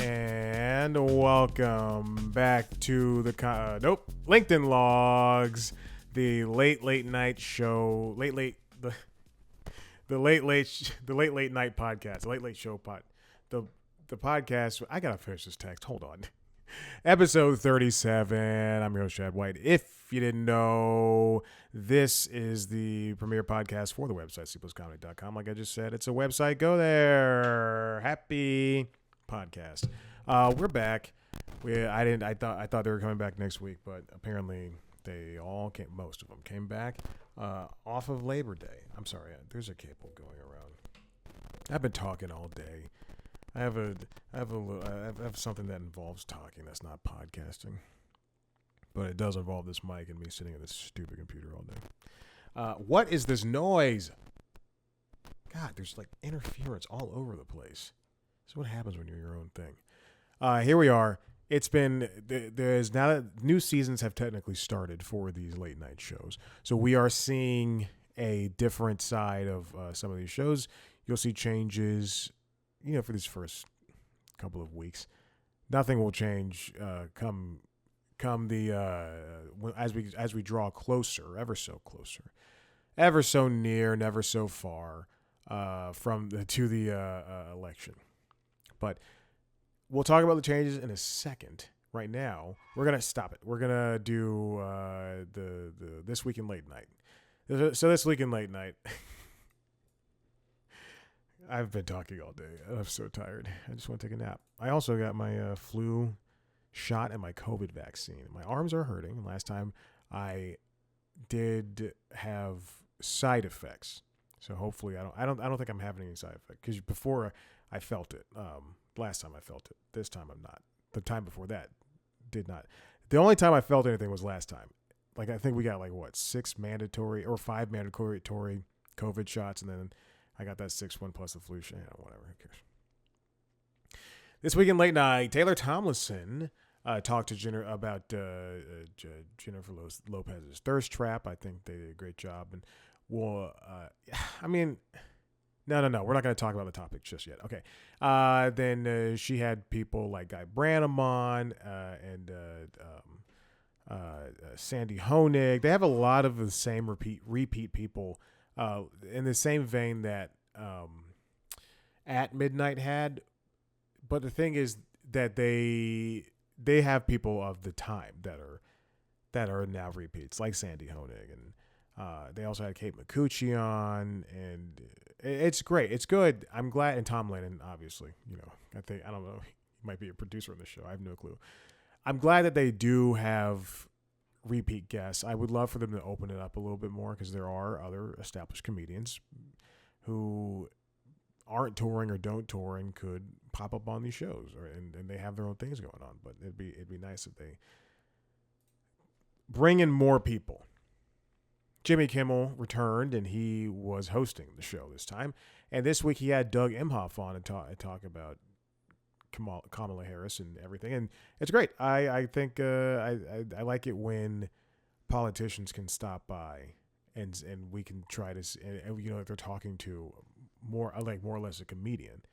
And welcome back to the LinkedIn Logs, the late night show, the late night podcast, the late show the podcast. I gotta finish this text. Hold on. Episode 37. I'm your host, Chad White. If you didn't know, this is the premier podcast for the website, cpluscomedy.com. Like I just said, it's a website. Go there. Happy podcast. We're back. I thought they were coming back next week, but apparently they all came. Most of them came back off of Labor Day. I'm sorry. There's a cable going around. I've been talking all day. I have something that involves talking. That's not podcasting, but it does involve this mic and me sitting at this stupid computer all day. What is this noise? God, there's like interference all over the place. So what happens when you're your own thing? Here we are. It's been there's now that new seasons have technically started for these late night shows. So we are seeing a different side of some of these shows. You'll see changes. For these first couple of weeks, nothing will change. Come as we draw closer, ever so near, never so far to the election. But we'll talk about the changes in a second. Right now, we're gonna stop it. We're gonna do the This Week in Late Night. So this week in late night. I've been talking all day. I'm so tired. I just want to take a nap. I also got my flu shot and my COVID vaccine. My arms are hurting. Last time I did have side effects, so hopefully I don't think I'm having any side effects, because before I felt it. Last time I felt it. This time I'm not. The time before that did not. The only time I felt anything was last time. Like I think we got 5 mandatory COVID shots, and then I got that 6th one plus the flu shot. Whatever, who cares? This week in late night, Taylor Tomlinson talked to Jennifer about Jennifer Lopez's thirst trap. I think they did a great job. And no, we're not going to talk about the topic just yet. Okay. Then she had people like Guy Branum on and Sandy Honig. They have a lot of the same repeat people. In the same vein that At Midnight had, but the thing is that they have people of the time that are now repeats, like Sandy Honig, and they also had Kate McCucci on, and it's great, it's good. I'm glad, and Tom Lennon, obviously, I don't know, he might be a producer on the show. I have no clue. I'm glad that they do have repeat guests. I would love for them to open it up a little bit more, because there are other established comedians who aren't touring or don't tour and could pop up on these shows, and they have their own things going on. But it'd be nice if they bring in more people. Jimmy Kimmel returned, and he was hosting the show this time. And this week he had Doug Emhoff on and talk about Kamala Harris and everything, and it's great. I think I like it when politicians can stop by and we can try to, if they're talking to more or less a comedian,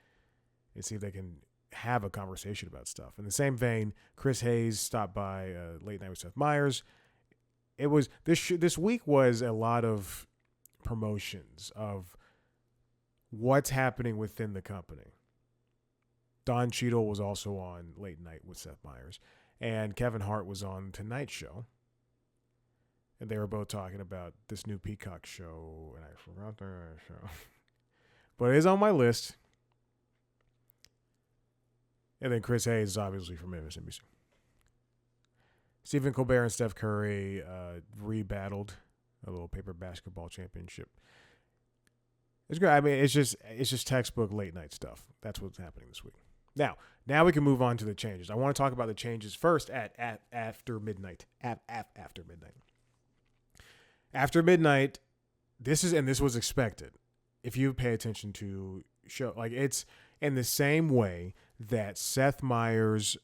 and see if they can have a conversation about stuff. In the same vein, Chris Hayes stopped by Late Night with Seth Meyers. It was this week was a lot of promotions of what's happening within the company. Don Cheadle was also on Late Night with Seth Meyers, and Kevin Hart was on Tonight Show, and they were both talking about this new Peacock show, and I forgot their show, but it is on my list. And then Chris Hayes is obviously from MSNBC. Stephen Colbert and Steph Curry rebattled a little paper basketball championship. It's great. I mean, it's just textbook late night stuff. That's what's happening this week. Now we can move on to the changes. I want to talk about the changes first at after midnight. After midnight. After midnight, this was expected. If you pay attention to show, it's in the same way that Seth Meyers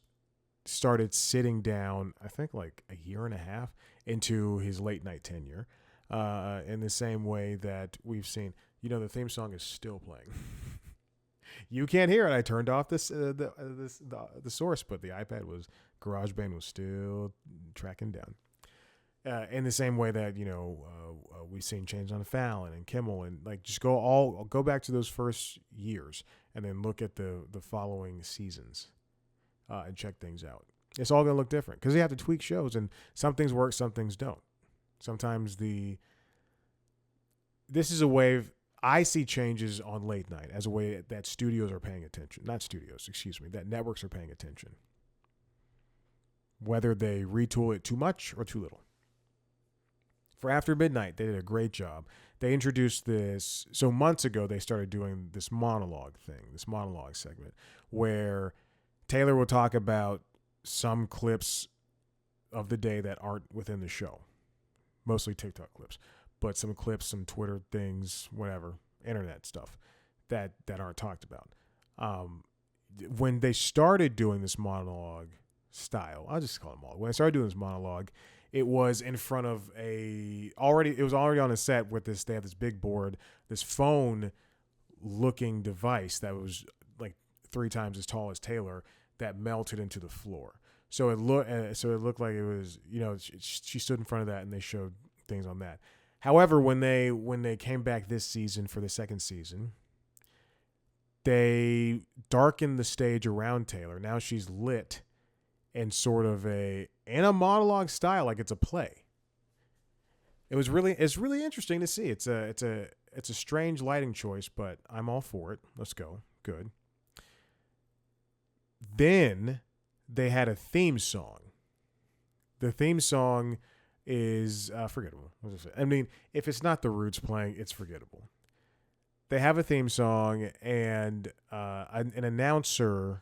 started sitting down, I think a year and a half into his late night tenure, in the same way that we've seen, the theme song is still playing. You can't hear it. I turned off the source, but the iPad was GarageBand was still tracking down. In the same way that we've seen change on Fallon and Kimmel, and like just go back to those first years and then look at the following seasons and check things out. It's all gonna look different because you have to tweak shows, and some things work, some things don't. Sometimes this is a wave. I see changes on late night as a way that studios are paying attention. Not studios, excuse me, that networks are paying attention. Whether they retool it too much or too little. For After Midnight, they did a great job. They introduced this. So months ago, they started doing this monologue segment, where Taylor will talk about some clips of the day that aren't within the show. Mostly TikTok clips. But some clips, some Twitter things, whatever, internet stuff that aren't talked about. When they started doing this monologue style, I'll just call it monologue. When I started doing this monologue, it was in front of it was already on a set with this. They have this big board, this phone-looking device that was like 3 times as tall as Taylor that melted into the floor. So it looked like it was, she stood in front of that and they showed things on that. However, when they came back this season for the second season, they darkened the stage around Taylor. Now she's lit in sort of in a monologue style, like it's a play. It's really interesting to see. It's a strange lighting choice, but I'm all for it. Let's go. Good. Then they had a theme song. The theme song is forgettable. I mean, if it's not the Roots playing, it's forgettable. They have a theme song and an announcer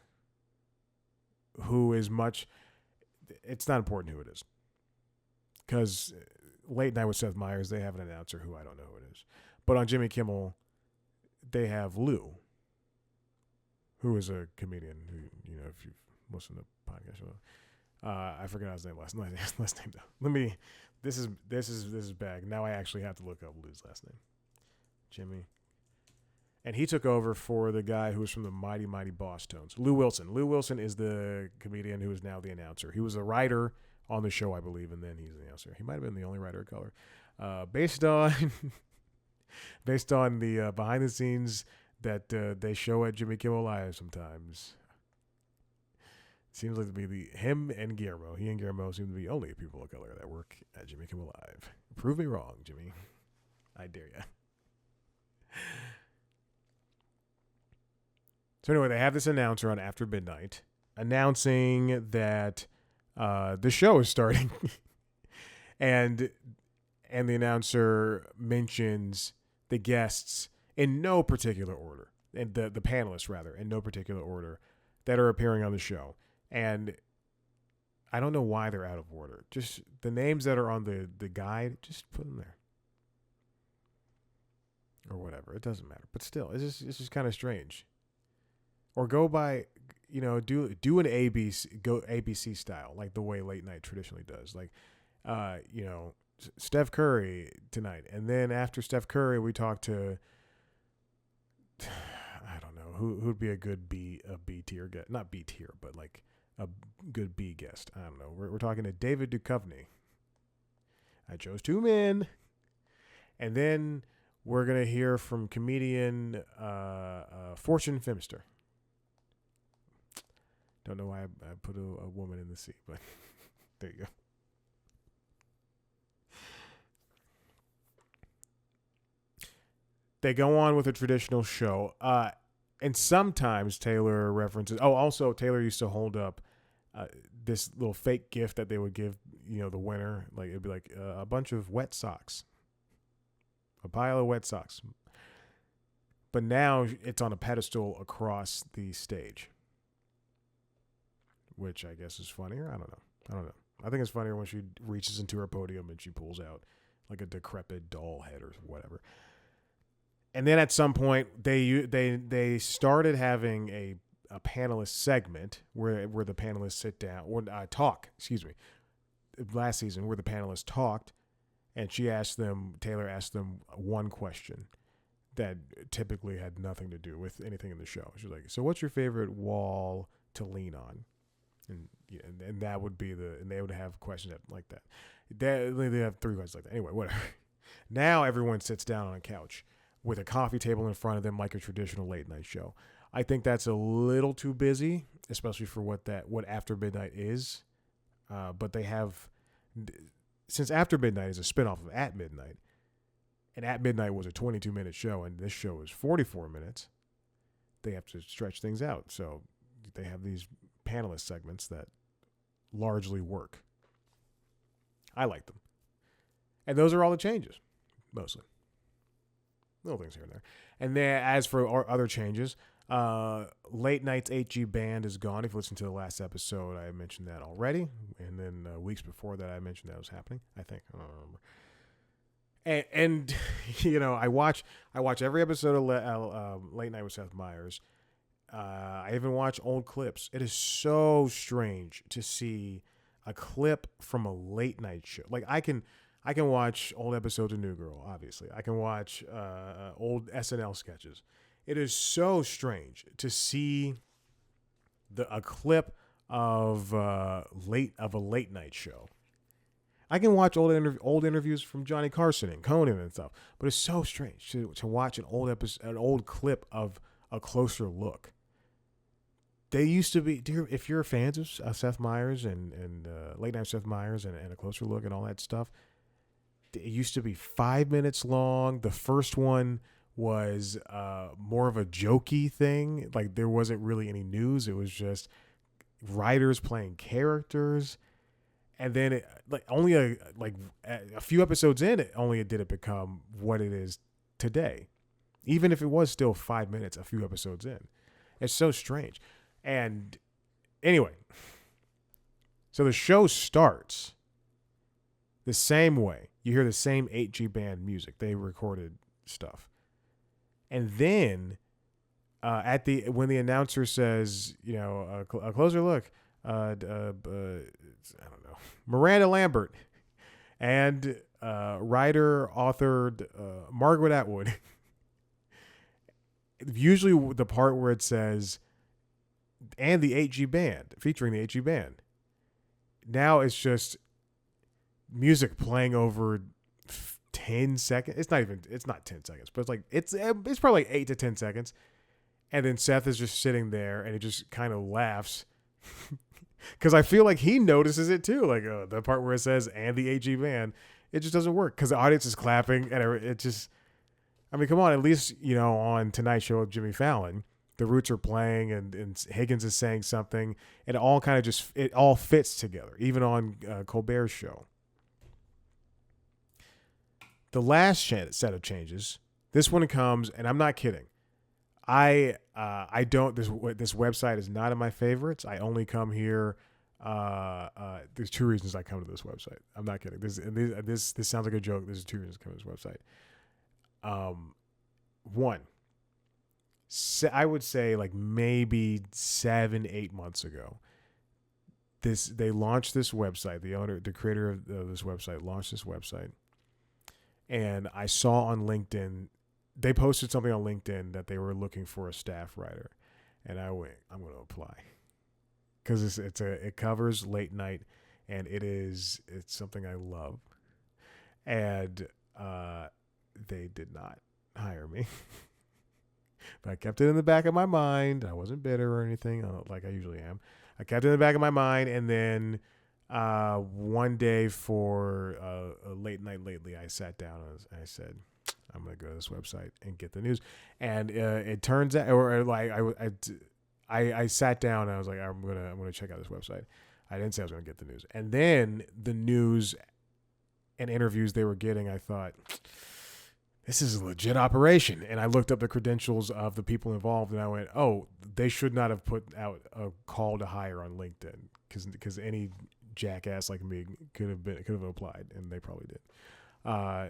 who is much. It's not important who it is, because Late Night with Seth Meyers, they have an announcer who I don't know who it is. But on Jimmy Kimmel, they have Lou, who is a comedian who, if you've listened to the podcast, I forgot his name last name though. This is bad. Now I actually have to look up Lou's last name. Jimmy. And he took over for the guy who was from the Mighty Mighty Boss Tones. Lou Wilson. Lou Wilson is the comedian who is now the announcer. He was a writer on the show, I believe, and then he's the announcer. He might have been the only writer of color. Based on the behind the scenes that they show at Jimmy Kimmel Live sometimes. Seems like to be him and Guillermo. He and Guillermo seem to be only people of color that work at Jimmy Kimmel Live. Prove me wrong, Jimmy. I dare ya. So anyway, they have this announcer on After Midnight announcing that the show is starting. and the announcer mentions the guests in no particular order, and the panelists, rather, in no particular order, that are appearing on the show. And I don't know why they're out of order. Just the names that are on the guide, just put them there. Or whatever. It doesn't matter. But still, it's just kind of strange. Or go by, do an ABC style, like the way Late Night traditionally does. Like, Steph Curry tonight. And then after Steph Curry, we talk to, I don't know, who'd be a good B tier guest. Not B tier, but like a good B guest. I don't know. We're talking to David Duchovny. I chose 2 men. And then we're going to hear from comedian Fortune Femster. Don't know why I put a woman in the seat, but there you go. They go on with a traditional show. And sometimes Taylor references... Oh, also, Taylor used to hold up this little fake gift that they would give, the winner. Like, it'd be like a bunch of wet socks. A pile of wet socks. But now it's on a pedestal across the stage. Which I guess is funnier. I don't know. I think it's funnier when she reaches into her podium and she pulls out like a decrepit doll head or whatever. And then at some point they started having a panelist segment where the panelists sit down or talk. Excuse me. Last season where the panelists talked, and Taylor asked them one question. that typically had nothing to do with anything in the show. She's like, so what's your favorite wall to lean on? And that would be and they would have questions like that. They have 3 questions like that. Anyway, whatever. Now everyone sits down on a couch with a coffee table in front of them like a traditional late night show. I think that's a little too busy, especially for what After Midnight is. But they have, since After Midnight is a spinoff of At Midnight, and At Midnight was a 22-minute show, and this show is 44 minutes, they have to stretch things out. So they have these panelist segments that largely work. I like them. And those are all the changes, mostly. Little things here and there. And then as for our other changes, Late Night's HG Band is gone. If you listen to the last episode, I mentioned that already. And then weeks before that, I mentioned that was happening, I think. I don't remember. And you know, I watch every episode of Late Night with Seth Meyers. I even watch old clips. It is so strange to see a clip from a late night show. Like I can watch old episodes of New Girl, obviously. I can watch old SNL sketches. It is so strange to see a clip of a late night show. I can watch old interviews from Johnny Carson and Conan and stuff, but it's so strange to watch an old clip of a closer look. They used to be, if you're fans of Seth Meyers and Late Night Seth Meyers and a closer look and all that stuff, it used to be 5 minutes long. The first one was more of a jokey thing. Like there wasn't really any news. It was just writers playing characters. And then a few episodes in, did it become what it is today. Even if it was still 5 minutes, a few episodes in. It's so strange. And anyway, so the show starts the same way. You hear the same 8G band music. They recorded stuff. And then when the announcer says, you know, a closer look, I don't know, Miranda Lambert and writer, authored Margaret Atwood. Usually the part where it says, and the 8G band, featuring the 8G band. Now it's just music playing over 10 seconds. It's not 10 seconds, but it's probably like 8 to 10 seconds. And then Seth is just sitting there and he just kind of laughs. Because I feel like he notices it too. Like the part where it says, and the 8G band, it just doesn't work because the audience is clapping and it just, I mean, come on, at least, you know, on Tonight Show with Jimmy Fallon, the Roots are playing and Higgins is saying something and it all kind of it all fits together, even on Colbert's show. The last set of changes, this one comes, and I'm not kidding. I don't, this website is not in my favorites. I only come here. There's 2 reasons I come to this website. I'm not kidding. This sounds like a joke. There's 2 reasons I come to this website. One, I would say like maybe 7-8 months ago, they launched this website. The creator of this website launched this website, and I saw on LinkedIn, they posted something on LinkedIn that they were looking for a staff writer, and I went, I'm going to apply because it covers late night, and it's something I love, and they did not hire me. But I kept it in the back of my mind. I wasn't bitter or anything like I usually am. I kept it in the back of my mind. And then one day for a late night lately, I sat down and I said, I'm going to go to this website and get the news. And it turns out, I sat down and I was like, I'm going to check out this website. I didn't say I was going to get the news. And then the news and interviews they were getting, I thought, this is a legit operation. And I looked up the credentials of the people involved and I went, oh, they should not have put out a call to hire on LinkedIn because any jackass like me could have applied, and they probably did.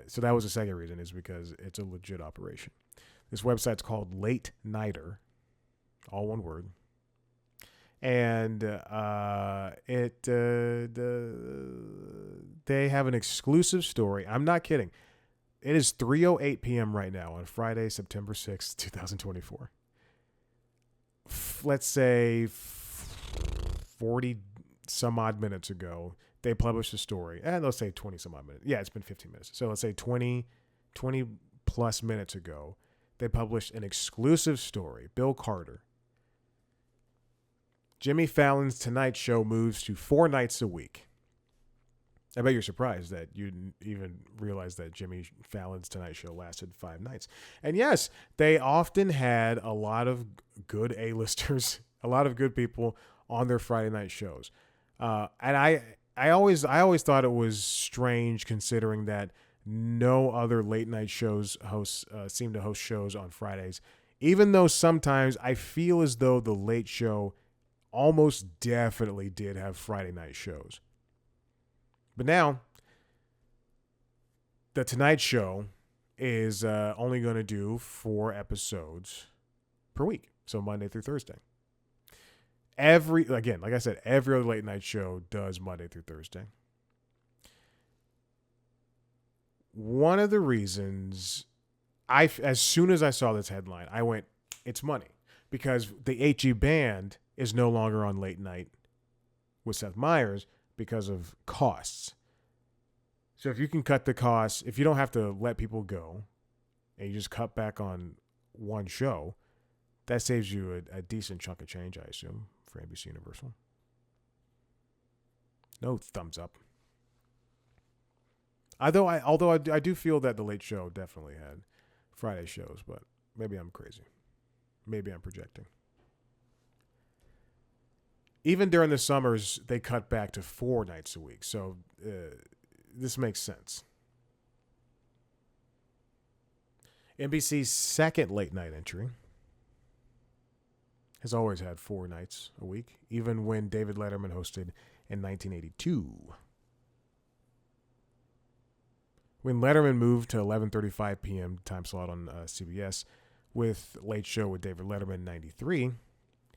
So that was the second reason, is because it's a legit operation. This website's called Late Nighter, all one word. And they have an exclusive story. I'm not kidding. It is 3:08 p.m. right now on Friday, September 6th, 2024. Let's say 40 some odd minutes ago, they published a story. And let's say 20 some odd minutes. Yeah, it's been 15 minutes. So let's say 20 plus minutes ago, they published an exclusive story. Bill Carter. Jimmy Fallon's Tonight Show moves to 4 nights a week. I bet you're surprised that you didn't even realize that Jimmy Fallon's Tonight Show lasted 5 nights. And yes, they often had a lot of good A-listers, a lot of good people on their Friday night shows. And I always thought it was strange considering that no other late night hosts seem to host shows on Fridays, even though sometimes I feel as though the Late Show almost definitely did have Friday night shows. But now, the Tonight Show is only going to do 4 episodes per week, so Monday through Thursday. Like I said, every other late night show does Monday through Thursday. One of the reasons as soon as I saw this headline, I went, it's money, because the HE Band is no longer on late night with Seth Meyers because of costs. So if you can cut the costs, if you don't have to let people go and you just cut back on one show, that saves you a decent chunk of change, I assume, for NBC Universal. No thumbs up. Although I do feel that the Late Show definitely had Friday shows, but maybe I'm crazy. Maybe I'm projecting. Even during the summers, they cut back to 4 nights a week. So this makes sense. NBC's second late night entry has always had 4 nights a week, even when David Letterman hosted in 1982. When Letterman moved to 11:35 p.m. time slot on CBS with Late Show with David Letterman in 93,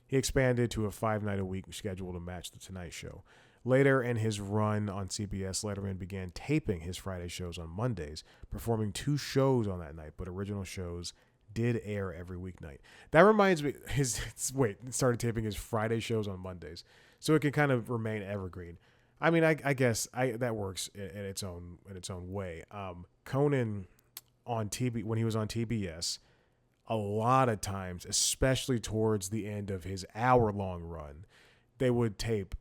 he expanded to a 5-night-a-week schedule to match The Tonight Show. Later in his run on CBS, Letterman began taping his Friday shows on Mondays, performing 2 shows on that night, but original shows did air every weeknight. That reminds me, started taping his Friday shows on Mondays, so it can kind of remain evergreen. I mean, I guess that works in its own way. Conan on TV, when he was on TBS, a lot of times, especially towards the end of his hour-long run, they would tape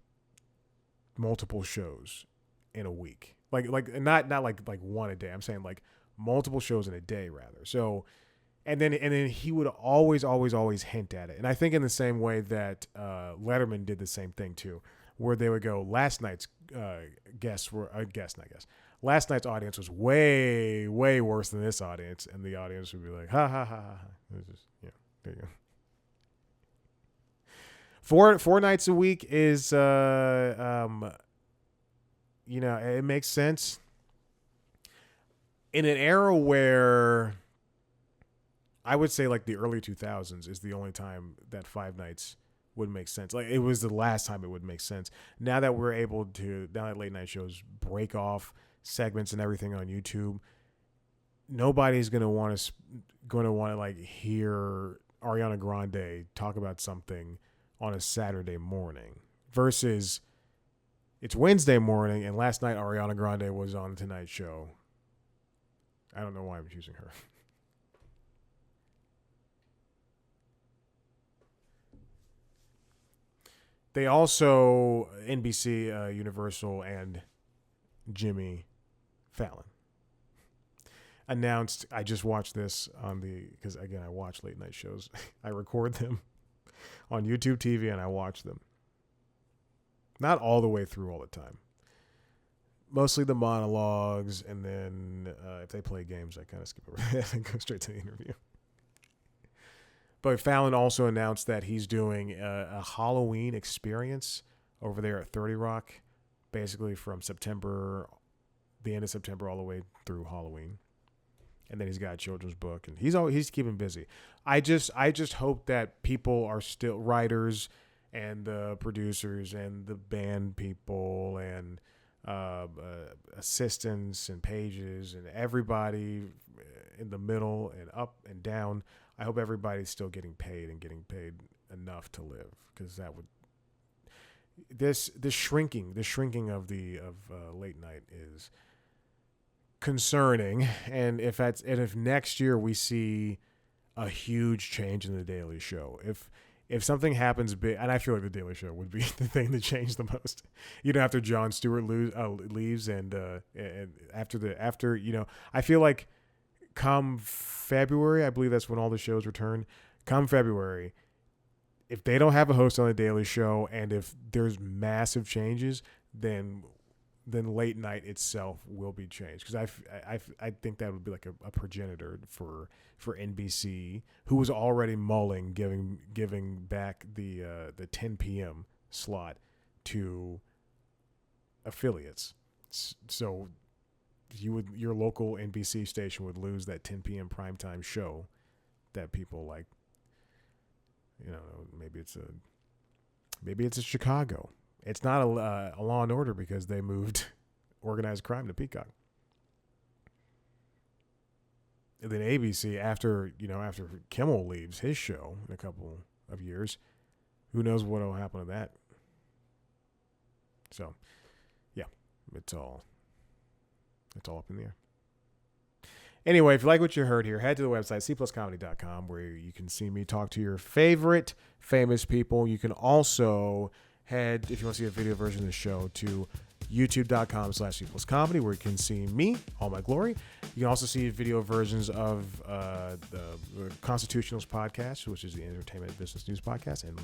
multiple shows in a week. Like not like one a day. I'm saying like multiple shows in a day rather. So and then he would always hint at it. And I think in the same way that Letterman did the same thing too, where they would go, last night's last night's audience was way worse than this audience, and the audience would be like, ha ha ha ha. There you go. 4 nights a week is it makes sense in an era where I would say like the early 2000s is the only time that 5 nights would make sense. Like it was the last time it would make sense. Now that late night shows break off segments and everything on YouTube, nobody's going to want to like hear Ariana Grande talk about something on a Saturday morning versus it's Wednesday morning and last night Ariana Grande was on the Tonight Show. I don't know why I'm choosing her. They also, NBC, Universal, and Jimmy Fallon announced, I just watched this because again, I watch late night shows. I record them on YouTube TV and I watch them. Not all the way through all the time. Mostly the monologues, and then if they play games, I kind of skip over that and go straight to the interview. But Fallon also announced that he's doing a Halloween experience over there at 30 Rock, basically from the end of September all the way through Halloween. And then he's got a children's book, and he's keeping busy. I just hope that people are still writers and the producers and the band people and assistants and pages and everybody in the middle and up and down. I hope everybody's still getting paid and getting paid enough to live, because that would this shrinking of late night is concerning. And if next year we see a huge change in the Daily Show, if something happens big, and I feel like the Daily Show would be the thing that changed the most, after Jon Stewart leaves, and after I feel like come February, I believe that's when all the shows return. Come February, if they don't have a host on the Daily Show, and if there's massive changes, then late night itself will be changed, because I think that would be like a progenitor for NBC, who was already mulling giving back the 10 p.m. slot to affiliates. So your local NBC station would lose that 10 p.m. primetime show that people like. Maybe it's a Chicago. It's not a Law and Order, because they moved organized crime to Peacock. And then ABC, after Kimmel leaves his show in a couple of years, who knows what will happen to that? So, yeah, it's all up in the air. Anyway, if you like what you heard here, head to the website, cpluscomedy.com, where you can see me talk to your favorite famous people. You can also head, if you want to see a video version of the show, to youtube.com/cpluscomedy, where you can see me, all my glory. You can also see video versions of the Constitutionals podcast, which is the entertainment business news podcast, and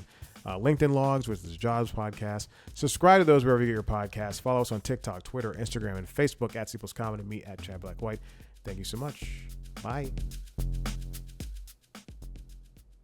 LinkedIn Logs, which is the jobs podcast. Subscribe to those wherever you get your podcasts. Follow us on TikTok, Twitter, Instagram, and Facebook @cpluscomedy, me @ChadBlackWhite. Thank you so much. Bye.